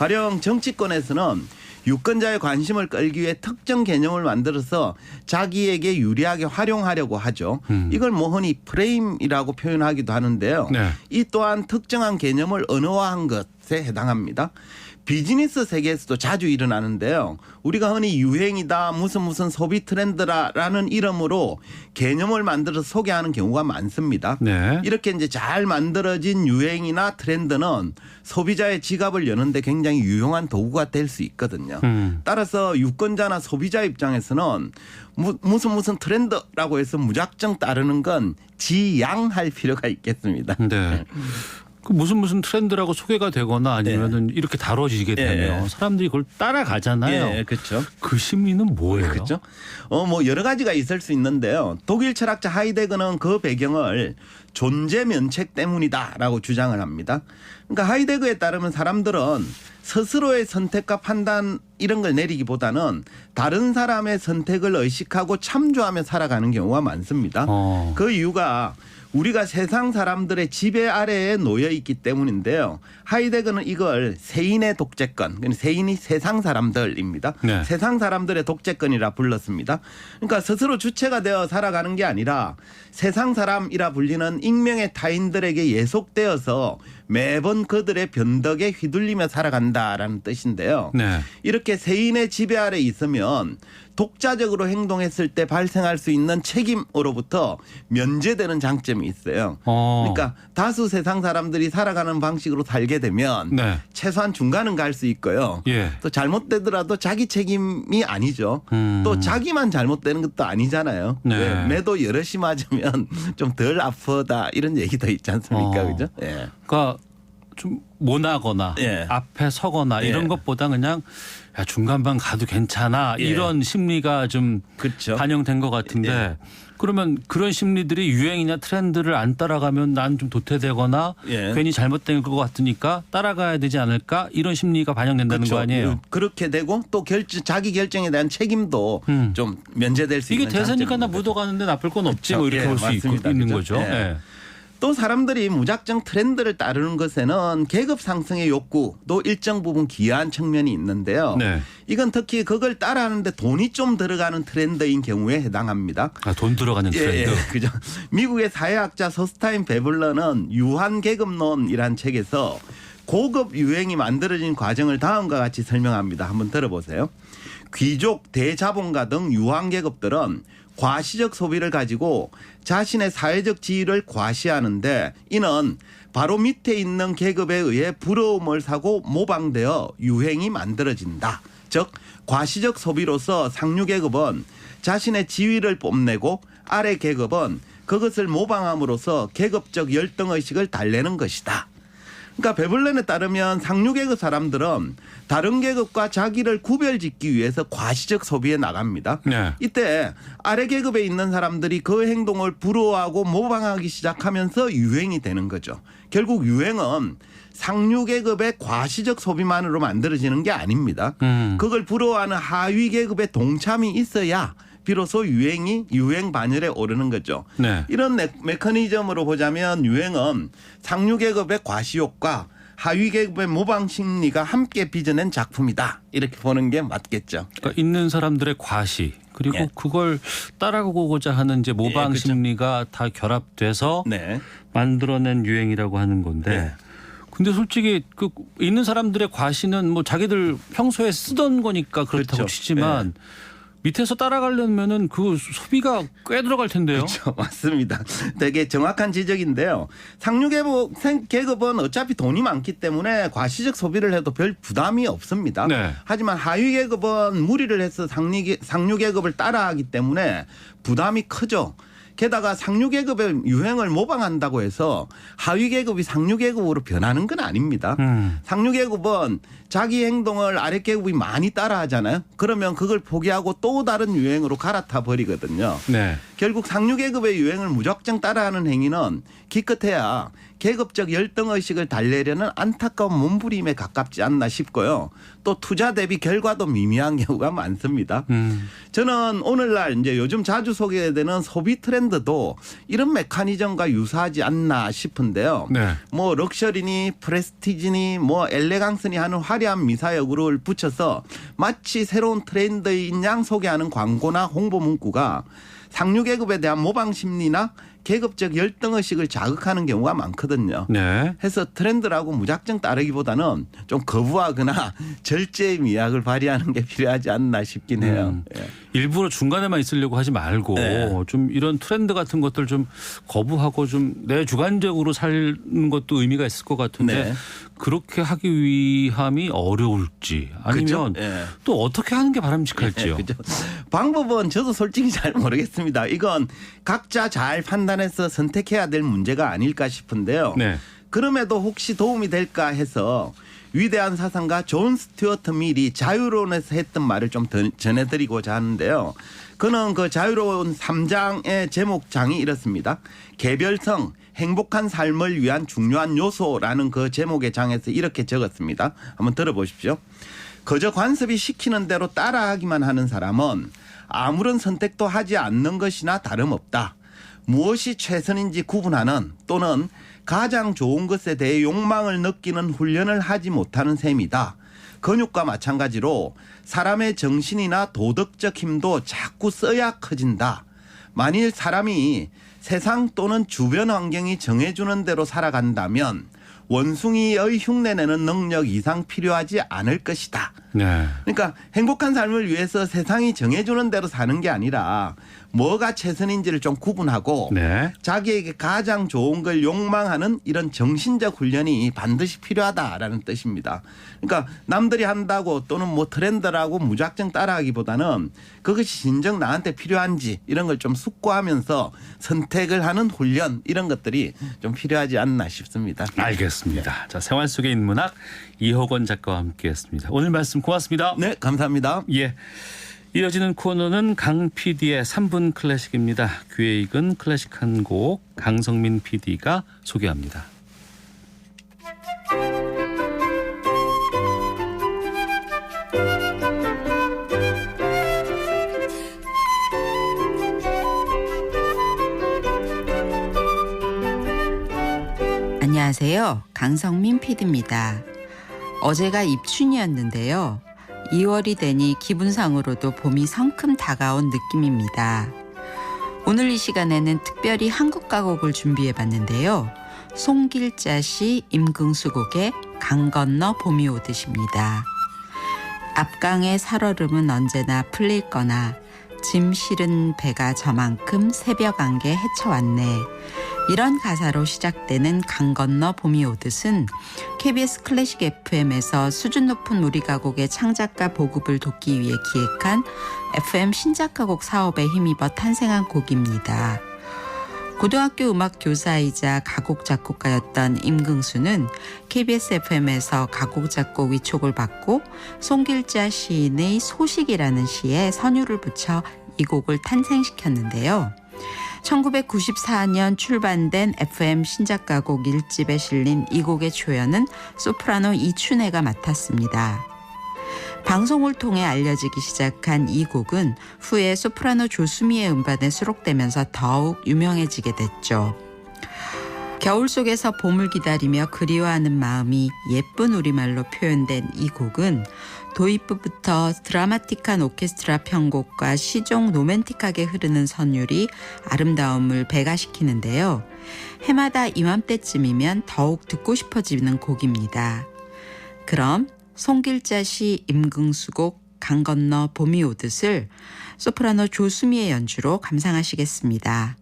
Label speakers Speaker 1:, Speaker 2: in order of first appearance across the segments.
Speaker 1: 가령 정치권에서는 유권자의 관심을 끌기 위해 특정 개념을 만들어서 자기에게 유리하게 활용하려고 하죠. 이걸 뭐 흔히 프레임이라고 표현하기도 하는데요.
Speaker 2: 네.
Speaker 1: 이 또한 특정한 개념을 언어화한 것에 해당합니다. 비즈니스 세계에서도 자주 일어나는데요. 우리가 흔히 유행이다 무슨 소비 트렌드라는 이름으로 개념을 만들어서 소개하는 경우가 많습니다.
Speaker 2: 네.
Speaker 1: 이렇게 이제 잘 만들어진 유행이나 트렌드는 소비자의 지갑을 여는데 굉장히 유용한 도구가 될 수 있거든요. 따라서 유권자나 소비자 입장에서는 무슨 트렌드라고 해서 무작정 따르는 건 지양할 필요가 있겠습니다.
Speaker 2: 네. 그 무슨 트렌드라고 소개가 되거나 아니면은 이렇게 다뤄지게 되면 사람들이 그걸 따라가잖아요.
Speaker 1: 예, 그렇죠.
Speaker 2: 그 심리는 뭐예요?
Speaker 1: 그렇죠. 뭐 여러 가지가 있을 수 있는데요. 독일 철학자 하이데거는 그 배경을 존재 면책 때문이다라고 주장을 합니다. 그러니까 하이데거에 따르면 사람들은 스스로의 선택과 판단 이런 걸 내리기보다는 다른 사람의 선택을 의식하고 참조하며 살아가는 경우가 많습니다. 그 이유가 우리가 세상 사람들의 지배 아래에 놓여 있기 때문인데요. 하이데거는 이걸 세인의 독재권, 세인이 세상 사람들입니다.
Speaker 2: 네.
Speaker 1: 세상 사람들의 독재권이라 불렀습니다. 그러니까 스스로 주체가 되어 살아가는 게 아니라 세상 사람이라 불리는 익명의 타인들에게 예속되어서 매번 그들의 변덕에 휘둘리며 살아간다라는 뜻인데요.
Speaker 2: 네.
Speaker 1: 이렇게 세인의 지배 아래 있으면 독자적으로 행동했을 때 발생할 수 있는 책임으로부터 면제되는 장점이 있어요. 그러니까 다수 세상 사람들이 살아가는 방식으로 살게 되면
Speaker 2: 네.
Speaker 1: 최소한 중간은 갈 수 있고요.
Speaker 2: 예.
Speaker 1: 또 잘못되더라도 자기 책임이 아니죠. 또 자기만 잘못되는 것도 아니잖아요.
Speaker 2: 네.
Speaker 1: 매도 여럿이 맞으면 좀 덜 아프다 이런 얘기도 있지 않습니까? 그죠? 예.
Speaker 2: 그러니까 좀 모나거나
Speaker 1: 예.
Speaker 2: 앞에 서거나
Speaker 1: 예.
Speaker 2: 이런 것보다 그냥 야, 중간만 가도 괜찮아 이런 심리가 좀
Speaker 1: 그렇죠.
Speaker 2: 반영된 것 같은데 그러면 그런 심리들이 유행이나 트렌드를 안 따라가면 난 좀 도태되거나 괜히 잘못된 것 같으니까 따라가야 되지 않을까 이런 심리가 반영된다는
Speaker 1: 그렇죠.
Speaker 2: 거 아니에요.
Speaker 1: 그렇게 되고 또 자기 결정에 대한 책임도 좀 면제될 수 있는
Speaker 2: 이게 대세니까 나
Speaker 1: 장점입니다.
Speaker 2: 묻어가는데 나쁠 건 없지
Speaker 1: 그렇죠.
Speaker 2: 뭐 이렇게 볼 수
Speaker 1: 맞습니다.
Speaker 2: 있는
Speaker 1: 그렇죠?
Speaker 2: 거죠.
Speaker 1: 예.
Speaker 2: 예.
Speaker 1: 또 사람들이 무작정 트렌드를 따르는 것에는 계급 상승의 욕구도 일정 부분 기여한 측면이 있는데요.
Speaker 2: 네.
Speaker 1: 이건 특히 그걸 따라하는데 돈이 좀 들어가는 트렌드인 경우에 해당합니다.
Speaker 2: 아, 돈 들어가는 트렌드.
Speaker 1: 그죠. 미국의 사회학자 서스타인 베블러는 유한 계급론이란 책에서 고급 유행이 만들어진 과정을 다음과 같이 설명합니다. 한번 들어보세요. 귀족, 대자본가 등 유한 계급들은 과시적 소비를 가지고 자신의 사회적 지위를 과시하는데 이는 바로 밑에 있는 계급에 의해 부러움을 사고 모방되어 유행이 만들어진다. 즉 과시적 소비로서 상류 계급은 자신의 지위를 뽐내고 아래 계급은 그것을 모방함으로써 계급적 열등의식을 달래는 것이다. 그러니까 베블렌에 따르면 상류 계급 사람들은 다른 계급과 자기를 구별짓기 위해서 과시적 소비에 나갑니다.
Speaker 2: 네.
Speaker 1: 이때 아래 계급에 있는 사람들이 그 행동을 부러워하고 모방하기 시작하면서 유행이 되는 거죠. 결국 유행은 상류 계급의 과시적 소비만으로 만들어지는 게 아닙니다. 그걸 부러워하는 하위 계급의 동참이 있어야 비로소 유행 반열에 오르는 거죠.
Speaker 2: 네.
Speaker 1: 이런 메커니즘으로 보자면 유행은 상류 계급의 과시욕과 하위 계급의 모방 심리가 함께 빚어낸 작품이다. 이렇게 보는 게 맞겠죠.
Speaker 2: 그러니까 있는 사람들의 과시 그리고 그걸 따라가고자 하는 이제 모방
Speaker 1: 그렇죠.
Speaker 2: 심리가 다 결합돼서
Speaker 1: 네.
Speaker 2: 만들어낸 유행이라고 하는 건데.
Speaker 1: 네.
Speaker 2: 근데 솔직히 그 있는 사람들의 과시는 뭐 자기들 평소에 쓰던 거니까 그렇다고
Speaker 1: 그렇죠.
Speaker 2: 치지만 밑에서 따라가려면은 그 소비가 꽤 들어갈 텐데요.
Speaker 1: 그렇죠. 맞습니다. 되게 정확한 지적인데요. 상류 계급은 어차피 돈이 많기 때문에 과시적 소비를 해도 별 부담이 없습니다.
Speaker 2: 네.
Speaker 1: 하지만 하위 계급은 무리를 해서 상류 계급을 따라하기 때문에 부담이 크죠. 게다가 상류 계급의 유행을 모방한다고 해서 하위 계급이 상류 계급으로 변하는 건 아닙니다. 상류 계급은 자기 행동을 아래 계급이 많이 따라하잖아요. 그러면 그걸 포기하고 또 다른 유행으로 갈아타 버리거든요.
Speaker 2: 네.
Speaker 1: 결국 상류 계급의 유행을 무작정 따라하는 행위는 기껏해야 계급적 열등의식을 달래려는 안타까운 몸부림에 가깝지 않나 싶고요. 또 투자 대비 결과도 미미한 경우가 많습니다. 저는 오늘날 이제 요즘 자주 소개되는 소비 트렌드도 이런 메커니즘과 유사하지 않나 싶은데요.
Speaker 2: 네.
Speaker 1: 뭐 럭셔리니 프레스티지니 뭐 엘레강스니 하는 화려한 미사여구를 붙여서 마치 새로운 트렌드인 양 소개하는 광고나 홍보 문구가 상류 계급에 대한 모방 심리나 계급적 열등의식을 자극하는 경우가 많거든요.
Speaker 2: 네.
Speaker 1: 해서 트렌드라고 무작정 따르기보다는 좀 거부하거나 절제의 미학을 발휘하는 게 필요하지 않나 싶긴 해요. 예.
Speaker 2: 일부러 중간에만 있으려고 하지 말고
Speaker 1: 네.
Speaker 2: 좀 이런 트렌드 같은 것들 좀 거부하고 좀 내 주관적으로 사는 것도 의미가 있을 것 같은데
Speaker 1: 네.
Speaker 2: 그렇게 하기 위함이 어려울지 아니면
Speaker 1: 그렇죠? 예.
Speaker 2: 또 어떻게 하는 게 바람직할지요.
Speaker 1: 그렇죠. 방법은 저도 솔직히 잘 모르겠습니다. 이건 각자 잘 판단해서 선택해야 될 문제가 아닐까 싶은데요.
Speaker 2: 네.
Speaker 1: 그럼에도 혹시 도움이 될까 해서 위대한 사상가 존 스튜어트 밀이 자유론에서 했던 말을 좀 전해드리고자 하는데요. 그는 그 자유로운 3장의 제목장이 이렇습니다. 개별성, 행복한 삶을 위한 중요한 요소라는 그 제목의 장에서 이렇게 적었습니다. 한번 들어보십시오. 그저 관습이 시키는 대로 따라하기만 하는 사람은 아무런 선택도 하지 않는 것이나 다름없다. 무엇이 최선인지 구분하는 또는 가장 좋은 것에 대해 욕망을 느끼는 훈련을 하지 못하는 셈이다. 근육과 마찬가지로 사람의 정신이나 도덕적 힘도 자꾸 써야 커진다. 만일 사람이 세상 또는 주변 환경이 정해주는 대로 살아간다면 원숭이의 흉내내는 능력 이상 필요하지 않을 것이다.
Speaker 2: 네.
Speaker 1: 그러니까 행복한 삶을 위해서 세상이 정해주는 대로 사는 게 아니라 뭐가 최선인지를 좀 구분하고
Speaker 2: 네.
Speaker 1: 자기에게 가장 좋은 걸 욕망하는 이런 정신적 훈련이 반드시 필요하다라는 뜻입니다. 그러니까 남들이 한다고 또는 뭐 트렌드라고 무작정 따라하기보다는 그것이 진정 나한테 필요한지 이런 걸 좀 숙고하면서 선택을 하는 훈련 이런 것들이 좀 필요하지 않나 싶습니다.
Speaker 2: 알겠습니다. 자, 생활 속의 인문학 이호건 작가와 함께했습니다. 오늘 말씀 고맙습니다.
Speaker 1: 네, 감사합니다.
Speaker 2: 예. 이어지는 코너는 강 PD의 3분 클래식입니다. 귀에 익은 클래식 한 곡 강성민 PD가 소개합니다.
Speaker 3: 안녕하세요. 강성민 PD입니다. 어제가 입춘이었는데요. 2월이 되니 기분상으로도 봄이 성큼 다가온 느낌입니다. 오늘 이 시간에는 특별히 한국 가곡을 준비해봤는데요. 송길자 시 임금수 곡의 강 건너 봄이 오듯입니다. 앞강의 살얼음은 언제나 풀릴 거나 짐 실은 배가 저만큼 새벽 안개 헤쳐왔네. 이런 가사로 시작되는 강 건너 봄이 오듯은 KBS 클래식 FM에서 수준 높은 우리 가곡의 창작가 보급을 돕기 위해 기획한 FM 신작가곡 사업에 힘입어 탄생한 곡입니다. 고등학교 음악 교사이자 가곡 작곡가였던 임금수는 KBS FM에서 가곡 작곡 위촉을 받고 송길자 시인의 소식이라는 시에 선율을 붙여 이 곡을 탄생시켰는데요. 1994년 출간된 FM 신작가곡 1집에 실린 이 곡의 초연은 소프라노 이춘혜가 맡았습니다. 방송을 통해 알려지기 시작한 이 곡은 후에 소프라노 조수미의 음반에 수록되면서 더욱 유명해지게 됐죠. 겨울 속에서 봄을 기다리며 그리워하는 마음이 예쁜 우리말로 표현된 이 곡은 도입부부터 드라마틱한 오케스트라 편곡과 시종 로맨틱하게 흐르는 선율이 아름다움을 배가시키는데요. 해마다 이맘때쯤이면 더욱 듣고 싶어지는 곡입니다. 그럼 송길자 시 임금수 곡 강 건너 봄이 오듯을 소프라노 조수미의 연주로 감상하시겠습니다.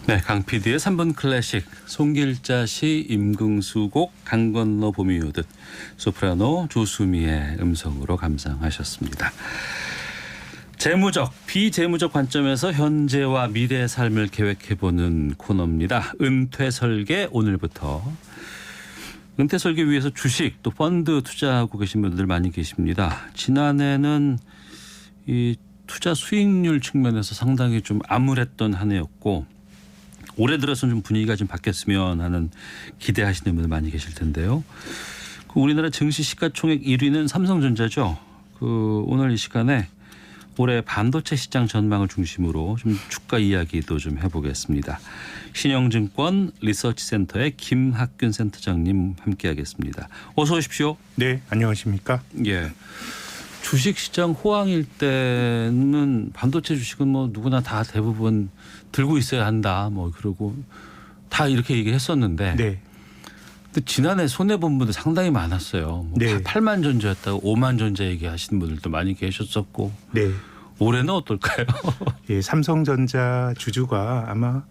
Speaker 2: 네, 강 PD의 3분 클래식, 송길자 시, 임금수 곡, 강 건너 봄이 오듯, 소프라노 조수미의 음성으로 감상하셨습니다. 재무적, 비재무적 관점에서 현재와 미래의 삶을 계획해보는 코너입니다. 은퇴 설계 오늘부터. 은퇴 설계 위해서 주식 또 펀드 투자하고 계신 분들 많이 계십니다. 지난해는 이 투자 수익률 측면에서 상당히 좀 암울했던 한 해였고 올해 들어서는 좀 분위기가 좀 바뀌었으면 하는 기대하시는 분들 많이 계실 텐데요. 우리나라 증시 시가총액 1위는 삼성전자죠. 오늘 이 시간에 올해 반도체 시장 전망을 중심으로 좀 주가 이야기도 좀 해보겠습니다. 신영증권 리서치센터의 김학균 센터장님 함께하겠습니다. 어서 오십시오.
Speaker 4: 네, 안녕하십니까?
Speaker 2: 예. 주식시장 호황일 때는 반도체 주식은 뭐 누구나 다 대부분 들고 있어야 한다. 뭐 그러고 다 이렇게 얘기했었는데.
Speaker 4: 네.
Speaker 2: 근데 지난해 손해 본 분들 상당히 많았어요. 뭐
Speaker 4: 네.
Speaker 2: 8만 전자였다고 5만 전자 얘기하시는 분들도 많이 계셨었고.
Speaker 4: 네.
Speaker 2: 올해는 어떨까요?
Speaker 4: 예, 삼성전자 주주가 아마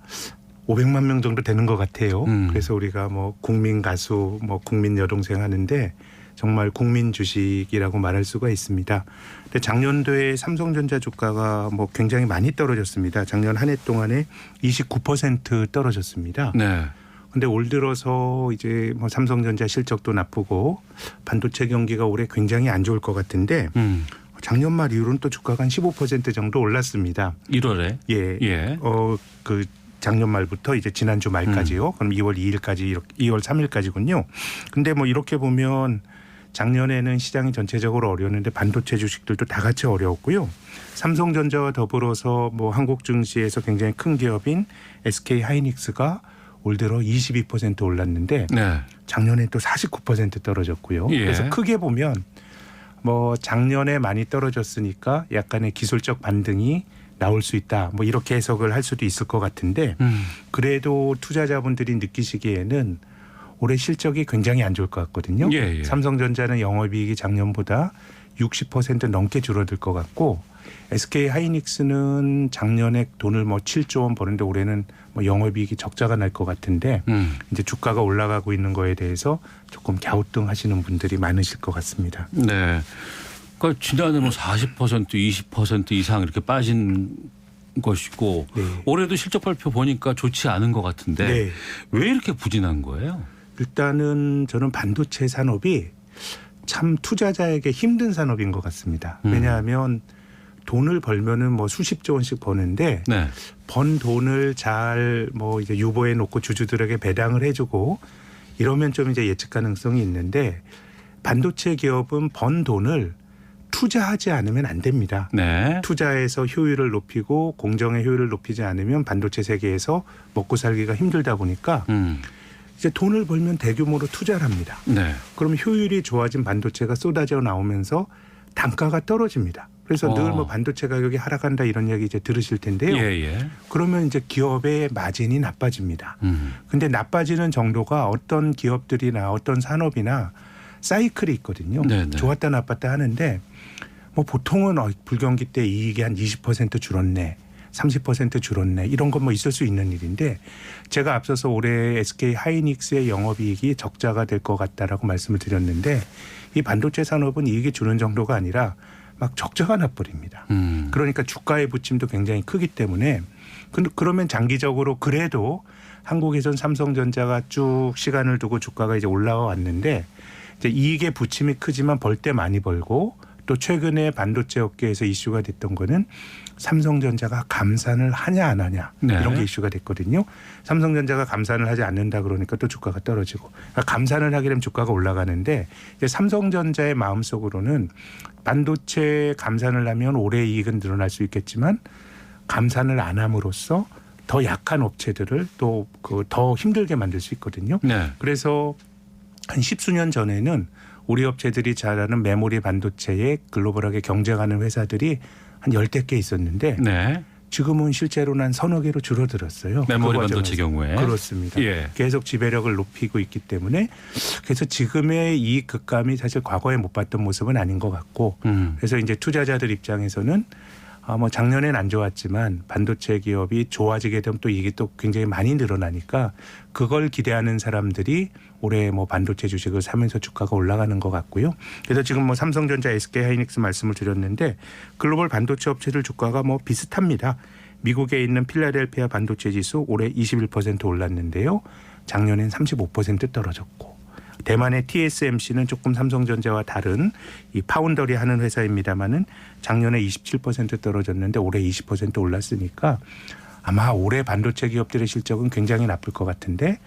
Speaker 4: 500만 명 정도 되는 것 같아요. 그래서 우리가 뭐 국민 가수, 뭐 국민 여동생 하는데 정말 국민 주식이라고 말할 수가 있습니다. 근데 작년도에 삼성전자 주가가 뭐 굉장히 많이 떨어졌습니다. 작년 한 해 동안에 29% 떨어졌습니다.
Speaker 2: 네.
Speaker 4: 근데 올 들어서 이제 뭐 삼성전자 실적도 나쁘고 반도체 경기가 올해 굉장히 안 좋을 것 같은데 작년 말 이후로는 또 주가가 한 15% 정도 올랐습니다.
Speaker 2: 1월에?
Speaker 4: 예.
Speaker 2: 예.
Speaker 4: 작년 말부터 이제 지난주 말까지요. 그럼 2월 2일까지, 2월 3일까지군요. 근데 뭐 이렇게 보면 작년에는 시장이 전체적으로 어려웠는데 반도체 주식들도 다 같이 어려웠고요. 삼성전자와 더불어서 뭐 한국 증시에서 굉장히 큰 기업인 SK 하이닉스가 올 들어 22% 올랐는데
Speaker 2: 네.
Speaker 4: 작년에 또 49% 떨어졌고요.
Speaker 2: 예.
Speaker 4: 그래서 크게 보면 뭐 작년에 많이 떨어졌으니까 약간의 기술적 반등이 나올 수 있다. 뭐 이렇게 해석을 할 수도 있을 것 같은데 그래도 투자자분들이 느끼시기에는 올해 실적이 굉장히 안 좋을 것 같거든요.
Speaker 2: 예, 예.
Speaker 4: 삼성전자는 영업이익이 작년보다 60% 넘게 줄어들 것 같고 SK 하이닉스는 작년에 돈을 뭐 7조 원 버는데 올해는 뭐 영업이익이 적자가 날 것 같은데 이제 주가가 올라가고 있는 거에 대해서 조금 갸우뚱하시는 분들이 많으실 것 같습니다.
Speaker 2: 네. 그러니까 지난해 뭐 40%, 20% 이상 이렇게 빠진 것이고
Speaker 4: 네.
Speaker 2: 올해도 실적 발표 보니까 좋지 않은 것 같은데
Speaker 4: 네.
Speaker 2: 왜 이렇게 부진한 거예요?
Speaker 4: 일단은 저는 반도체 산업이 참 투자자에게 힘든 산업인 것 같습니다. 왜냐하면 돈을 벌면은 뭐 수십조 원씩 버는데
Speaker 2: 네.
Speaker 4: 번 돈을 잘 뭐 이제 유보해 놓고 주주들에게 배당을 해주고 이러면 좀 이제 예측 가능성이 있는데 반도체 기업은 번 돈을 투자하지 않으면 안 됩니다.
Speaker 2: 네.
Speaker 4: 투자해서 효율을 높이고 공정의 효율을 높이지 않으면 반도체 세계에서 먹고 살기가 힘들다 보니까 이제 돈을 벌면 대규모로 투자를 합니다.
Speaker 2: 네.
Speaker 4: 그럼 효율이 좋아진 반도체가 쏟아져 나오면서 단가가 떨어집니다. 그래서 늘 뭐 반도체 가격이 하락한다 이런 얘기 이제 들으실 텐데요.
Speaker 2: 예.
Speaker 4: 그러면 이제 기업의 마진이 나빠집니다. 근데 나빠지는 정도가 어떤 기업들이나 어떤 산업이나 사이클이 있거든요.
Speaker 2: 네네.
Speaker 4: 좋았다 나빴다 하는데 뭐 보통은 불경기 때 이익이 한 20% 줄었네. 30% 줄었네. 이런 건 뭐 있을 수 있는 일인데 제가 앞서서 올해 SK 하이닉스의 영업이익이 적자가 될 것 같다라고 말씀을 드렸는데 이 반도체 산업은 이익이 주는 정도가 아니라 막 적자가 나버립니다. 그러니까 주가의 부침도 굉장히 크기 때문에 그러면 장기적으로 그래도 한국에선 삼성전자가 쭉 시간을 두고 주가가 이제 올라와 왔는데 이제 이익의 부침이 크지만 벌 때 많이 벌고 또 최근에 반도체 업계에서 이슈가 됐던 거는 삼성전자가 감산을 하냐 안 하냐 이런 게 이슈가 됐거든요. 삼성전자가 감산을 하지 않는다 그러니까 또 주가가 떨어지고 그러니까 감산을 하게 되면 주가가 올라가는데 이제 삼성전자의 마음속으로는 반도체 감산을 하면 올해 이익은 늘어날 수 있겠지만 감산을 안 함으로써 더 약한 업체들을 또 더 힘들게 만들 수 있거든요.
Speaker 2: 네.
Speaker 4: 그래서 한 10수년 전에는 우리 업체들이 잘하는 메모리 반도체에 글로벌하게 경쟁하는 회사들이 한 10대 개 있었는데
Speaker 2: 네.
Speaker 4: 지금은 실제로는 한 서너 개로 줄어들었어요.
Speaker 2: 메모리 반도체 경우에.
Speaker 4: 그렇습니다.
Speaker 2: 예.
Speaker 4: 계속 지배력을 높이고 있기 때문에 그래서 지금의 이 극감이 사실 과거에 못 봤던 모습은 아닌 것 같고 그래서 이제 투자자들 입장에서는 뭐 작년엔 안 좋았지만 반도체 기업이 좋아지게 되면 또 이게 또 굉장히 많이 늘어나니까 그걸 기대하는 사람들이 올해 뭐 반도체 주식을 사면서 주가가 올라가는 것 같고요. 그래서 지금 뭐 삼성전자, SK 하이닉스 말씀을 드렸는데 글로벌 반도체 업체들 주가가 뭐 비슷합니다. 미국에 있는 필라델피아 반도체 지수 올해 21% 올랐는데요. 작년엔 35% 떨어졌고. 대만의 TSMC는 조금 삼성전자와 다른 이 파운더리 하는 회사입니다마는 작년에 27% 떨어졌는데 올해 20% 올랐으니까 아마 올해 반도체 기업들의 실적은 굉장히 나쁠 것 같은데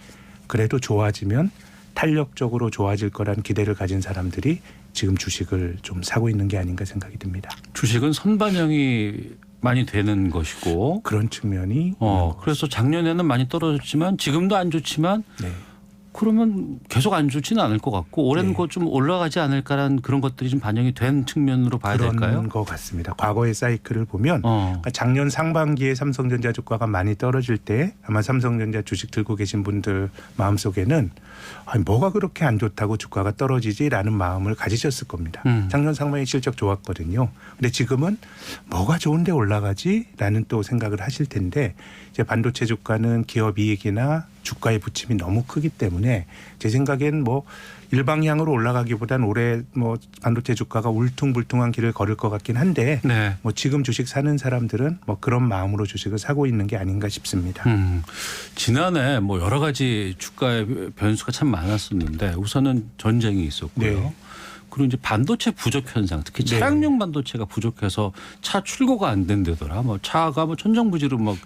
Speaker 4: 그래도 좋아지면 탄력적으로 좋아질 거란 기대를 가진 사람들이 지금 주식을 좀 사고 있는 게 아닌가 생각이 듭니다.
Speaker 2: 주식은 선반영이 많이 되는 것이고
Speaker 4: 그런 측면이
Speaker 2: 그래서 작년에는 많이 떨어졌지만 지금도 안 좋지만
Speaker 4: 네.
Speaker 2: 그러면 계속 안 좋지는 않을 것 같고 올해는
Speaker 4: 네.
Speaker 2: 좀 올라가지 않을까라는 그런 것들이 좀 반영이 된 측면으로 봐야
Speaker 4: 그런
Speaker 2: 될까요?
Speaker 4: 것 같습니다. 과거의 사이클을 보면 그러니까 작년 상반기에 삼성전자 주가가 많이 떨어질 때 아마 삼성전자 주식 들고 계신 분들 마음속에는 아니, 뭐가 그렇게 안 좋다고 주가가 떨어지지라는 마음을 가지셨을 겁니다. 작년 상반기 실적 좋았거든요. 근데 지금은 뭐가 좋은데 올라가지라는 또 생각을 하실 텐데 이제 반도체 주가는 기업 이익이나 주가의 부침이 너무 크기 때문에 제 생각엔 뭐 일방향으로 올라가기보단 올해 뭐 반도체 주가가 울퉁불퉁한 길을 걸을 것 같긴 한데
Speaker 2: 네.
Speaker 4: 뭐 지금 주식 사는 사람들은 뭐 그런 마음으로 주식을 사고 있는 게 아닌가 싶습니다.
Speaker 2: 지난해 뭐 여러 가지 주가의 변수가 참 많았었는데 우선은 전쟁이 있었고요.
Speaker 4: 네.
Speaker 2: 그리고 이제 반도체 부족 현상, 특히
Speaker 4: 네.
Speaker 2: 차량용 반도체가 부족해서 차 출고가 안 된다더라. 뭐 차가 뭐 천정부지로 막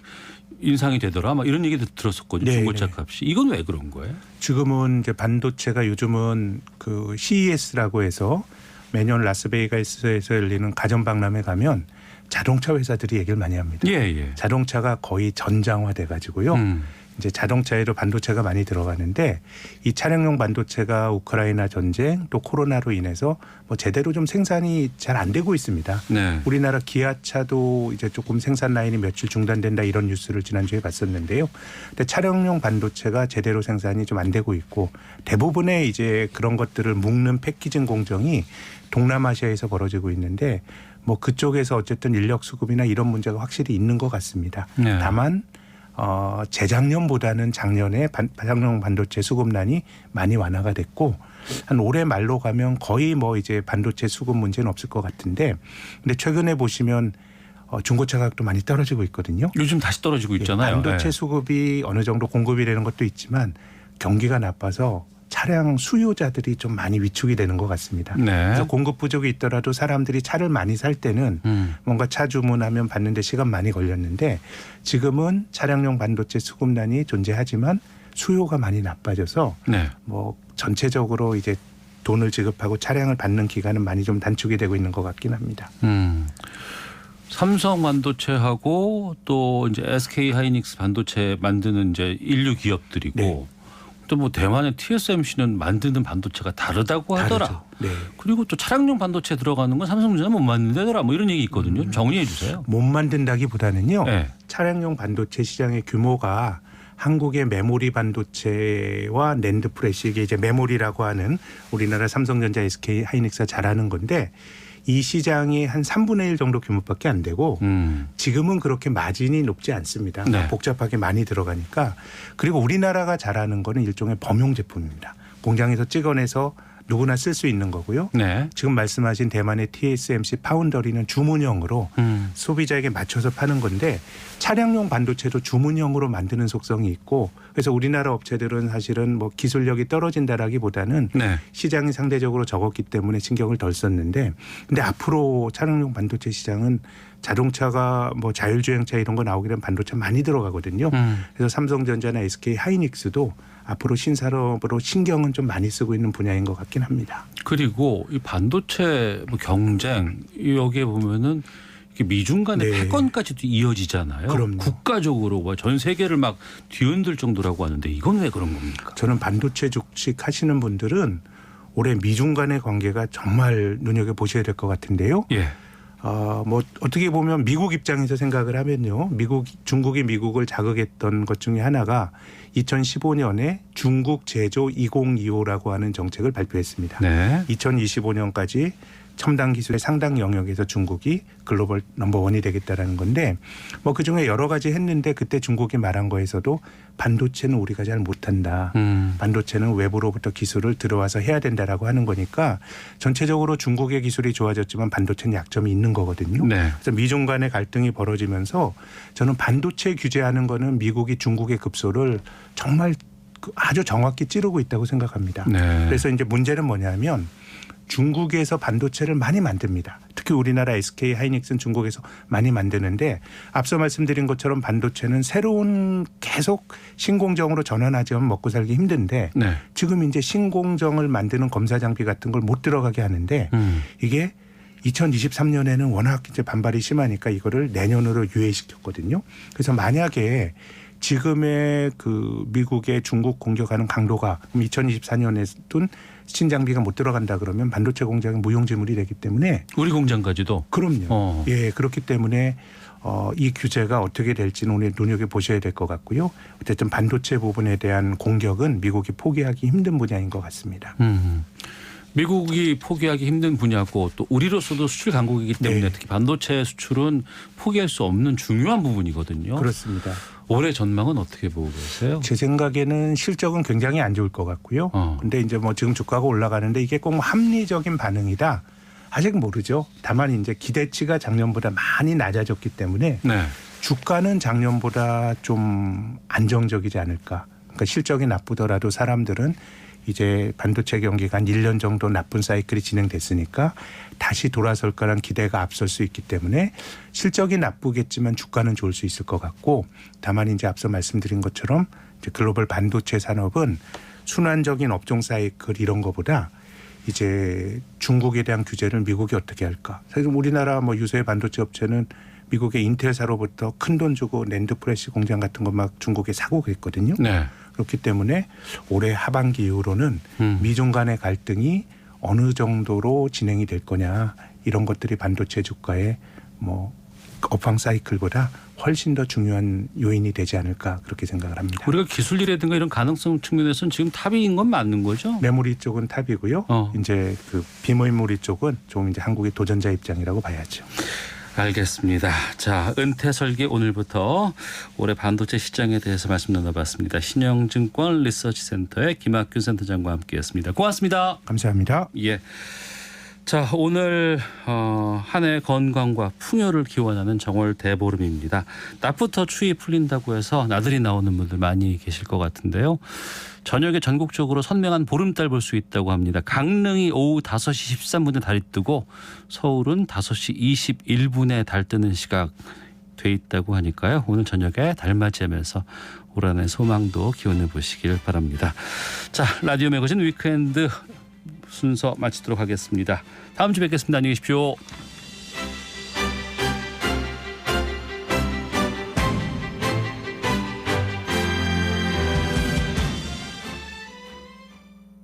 Speaker 2: 인상이 되더라. 막 이런 얘기도 들었었거든요.
Speaker 4: 네,
Speaker 2: 중고차
Speaker 4: 네.
Speaker 2: 값이. 이건 왜 그런 거예요?
Speaker 4: 지금은 이제 반도체가 요즘은 그 CES라고 해서 매년 라스베이거스에서 열리는 가전박람회 가면 자동차 회사들이 얘기를 많이 합니다.
Speaker 2: 예, 예.
Speaker 4: 자동차가 거의 전장화돼 가지고요. 이제 자동차에도 반도체가 많이 들어가는데 이 차량용 반도체가 우크라이나 전쟁 또 코로나로 인해서 뭐 제대로 좀 생산이 잘 안 되고 있습니다.
Speaker 2: 네.
Speaker 4: 우리나라 기아차도 이제 조금 생산 라인이 며칠 중단된다 이런 뉴스를 지난주에 봤었는데요. 근데 차량용 반도체가 제대로 생산이 좀 안 되고 있고 대부분의 이제 그런 것들을 묶는 패키징 공정이 동남아시아에서 벌어지고 있는데 뭐 그쪽에서 어쨌든 인력 수급이나 이런 문제가 확실히 있는 것 같습니다.
Speaker 2: 네.
Speaker 4: 다만 재작년보다는 작년에 차량용 반도체 수급난이 많이 완화가 됐고 한 올해 말로 가면 거의 뭐 이제 반도체 수급 문제는 없을 것 같은데 근데 최근에 보시면 중고차 가격도 많이 떨어지고 있거든요.
Speaker 2: 요즘 다시 떨어지고 있잖아요.
Speaker 4: 반도체
Speaker 2: 네.
Speaker 4: 수급이 어느 정도 공급이 되는 것도 있지만 경기가 나빠서 차량 수요자들이 좀 많이 위축이 되는 것 같습니다.
Speaker 2: 네.
Speaker 4: 그래서 공급 부족이 있더라도 사람들이 차를 많이 살 때는 뭔가 차 주문하면 받는데 시간 많이 걸렸는데 지금은 차량용 반도체 수급난이 존재하지만 수요가 많이 나빠져서
Speaker 2: 네.
Speaker 4: 뭐 전체적으로 이제 돈을 지급하고 차량을 받는 기간은 많이 좀 단축이 되고 있는 것 같긴 합니다.
Speaker 2: 삼성 반도체하고 또 이제 SK 하이닉스 반도체 만드는 이제 인류 기업들이고
Speaker 4: 네.
Speaker 2: 또 뭐 대만의 TSMC는 만드는 반도체가 다르다고 하더라.
Speaker 4: 다르죠. 네.
Speaker 2: 그리고 또 차량용 반도체 들어가는 건 삼성전자 못 만든다더라. 뭐 이런 얘기 있거든요. 정리해 주세요.
Speaker 4: 못 만든다기보다는요.
Speaker 2: 네.
Speaker 4: 차량용 반도체 시장의 규모가 한국의 메모리 반도체와 낸드 프레시 이게 이제 메모리라고 하는 우리나라 삼성전자, SK 하이닉스가 잘하는 건데 이 시장이 한 3분의 1 정도 규모밖에 안 되고 지금은 그렇게 마진이 높지 않습니다.
Speaker 2: 네.
Speaker 4: 복잡하게 많이 들어가니까 그리고 우리나라가 잘하는 거는 일종의 범용 제품입니다. 공장에서 찍어내서 누구나 쓸 수 있는 거고요.
Speaker 2: 네.
Speaker 4: 지금 말씀하신 대만의 TSMC 파운더리는 주문형으로 소비자에게 맞춰서 파는 건데 차량용 반도체도 주문형으로 만드는 속성이 있고 그래서 우리나라 업체들은 사실은 뭐 기술력이 떨어진다라기보다는
Speaker 2: 네.
Speaker 4: 시장이 상대적으로 적었기 때문에 신경을 덜 썼는데 근데 앞으로 차량용 반도체 시장은 자동차가 뭐 자율주행차 이런 거 나오게 되면 반도체 많이 들어가거든요. 그래서 삼성전자나 SK 하이닉스도 앞으로 신산업으로 신경은 좀 많이 쓰고 있는 분야인 것 같긴 합니다.
Speaker 2: 그리고 이 반도체 뭐 경쟁 여기에 보면은 이게 미중 간의
Speaker 4: 네.
Speaker 2: 패권까지도 이어지잖아요.
Speaker 4: 그럼요.
Speaker 2: 국가적으로 전 세계를 막 뒤흔들 정도라고 하는데 이건 왜 그런 겁니까?
Speaker 4: 저는 반도체 주식 하시는 분들은 올해 미중 간의 관계가 정말 눈여겨보셔야 될 것 같은데요.
Speaker 2: 예.
Speaker 4: 뭐 어떻게 보면 미국 입장에서 생각을 하면요. 중국이 미국을 자극했던 것 중에 하나가 2015년에 중국 제조 2025라고 하는 정책을 발표했습니다.
Speaker 2: 네.
Speaker 4: 2025년까지 첨단 기술의 상당 영역에서 중국이 글로벌 넘버원이 되겠다라는 건데 뭐 그중에 여러 가지 했는데 그때 중국이 말한 거에서도 반도체는 우리가 잘 못한다. 반도체는 외부로부터 기술을 들어와서 해야 된다라고 하는 거니까 전체적으로 중국의 기술이 좋아졌지만 반도체는 약점이 있는 거거든요.
Speaker 2: 네.
Speaker 4: 그래서 미중 간의 갈등이 벌어지면서 저는 반도체 규제하는 거는 미국이 중국의 급소를 정말 아주 정확히 찌르고 있다고 생각합니다.
Speaker 2: 네.
Speaker 4: 그래서 이제 문제는 뭐냐면 중국에서 반도체를 많이 만듭니다. 특히 우리나라 SK 하이닉스는 중국에서 많이 만드는데 앞서 말씀드린 것처럼 반도체는 새로운 계속 신공정으로 전환하지 않으면 먹고 살기 힘든데
Speaker 2: 네.
Speaker 4: 지금 이제 신공정을 만드는 검사 장비 같은 걸 못 들어가게 하는데 이게 2023년에는 워낙 이제 반발이 심하니까 이거를 내년으로 유예시켰거든요. 그래서 만약에 지금의 그 미국의 중국 공격하는 강도가 2024년에도 신장비가 못 들어간다 그러면 반도체 공장이 무용지물이 되기 때문에
Speaker 2: 우리 공장까지도.
Speaker 4: 그럼요. 예, 그렇기 때문에 이 규제가 어떻게 될지는 오늘 눈여겨보셔야 될 것 같고요. 어쨌든 반도체 부분에 대한 공격은 미국이 포기하기 힘든 분야인 것 같습니다.
Speaker 2: 미국이 포기하기 힘든 분야고 또 우리로서도 수출 강국이기 때문에
Speaker 4: 네.
Speaker 2: 특히 반도체 수출은 포기할 수 없는 중요한 부분이거든요.
Speaker 4: 그렇습니다.
Speaker 2: 올해 전망은 어떻게 보고 계세요?
Speaker 4: 제 생각에는 실적은 굉장히 안 좋을 것 같고요. 근데 이제 뭐 지금 주가가 올라가는데 이게 꼭 합리적인 반응이다. 아직 모르죠. 다만 이제 기대치가 작년보다 많이 낮아졌기 때문에
Speaker 2: 네.
Speaker 4: 주가는 작년보다 좀 안정적이지 않을까. 그러니까 실적이 나쁘더라도 사람들은 이제 반도체 경기가 한 1년 정도 나쁜 사이클이 진행됐으니까 다시 돌아설 거란 기대가 앞설 수 있기 때문에 실적이 나쁘겠지만 주가는 좋을 수 있을 것 같고 다만 이제 앞서 말씀드린 것처럼 이제 글로벌 반도체 산업은 순환적인 업종 사이클 이런 거보다 이제 중국에 대한 규제를 미국이 어떻게 할까. 사실 우리나라 뭐 유수의 반도체 업체는 미국의 인텔사로부터 큰 돈 주고 낸드 프레시 공장 같은 거 막 중국에 사고 그랬거든요.
Speaker 2: 네.
Speaker 4: 그렇기 때문에 올해 하반기 이후로는 미중 간의 갈등이 어느 정도로 진행이 될 거냐 이런 것들이 반도체 주가의 뭐 업황 사이클보다 훨씬 더 중요한 요인이 되지 않을까 그렇게 생각을 합니다.
Speaker 2: 우리가 기술이라든가 이런 가능성 측면에서는 지금 탑인 건 맞는 거죠?
Speaker 4: 메모리 쪽은 탑이고요. 이제 그 비메모리 쪽은 좀 이제 한국의 도전자 입장이라고 봐야죠.
Speaker 2: 알겠습니다. 자, 은퇴 설계 오늘부터 올해 반도체 시장에 대해서 말씀 나눠봤습니다. 신영증권 리서치센터의 김학균 센터장과 함께했습니다. 고맙습니다.
Speaker 4: 감사합니다.
Speaker 2: 예. 자, 오늘 한 해 건강과 풍요를 기원하는 정월 대보름입니다. 낮부터 추위 풀린다고 해서 나들이 나오는 분들 많이 계실 것 같은데요. 저녁에 전국적으로 선명한 보름달 볼 수 있다고 합니다. 강릉이 오후 5시 13분에 달이 뜨고 서울은 5시 21분에 달 뜨는 시각 돼 있다고 하니까요. 오늘 저녁에 달 맞이하면서 올 한해 소망도 기원해 보시길 바랍니다. 자, 라디오 매거진 위크엔드 순서 마치도록 하겠습니다. 다음 주에 뵙겠습니다. 안녕히 계십시오.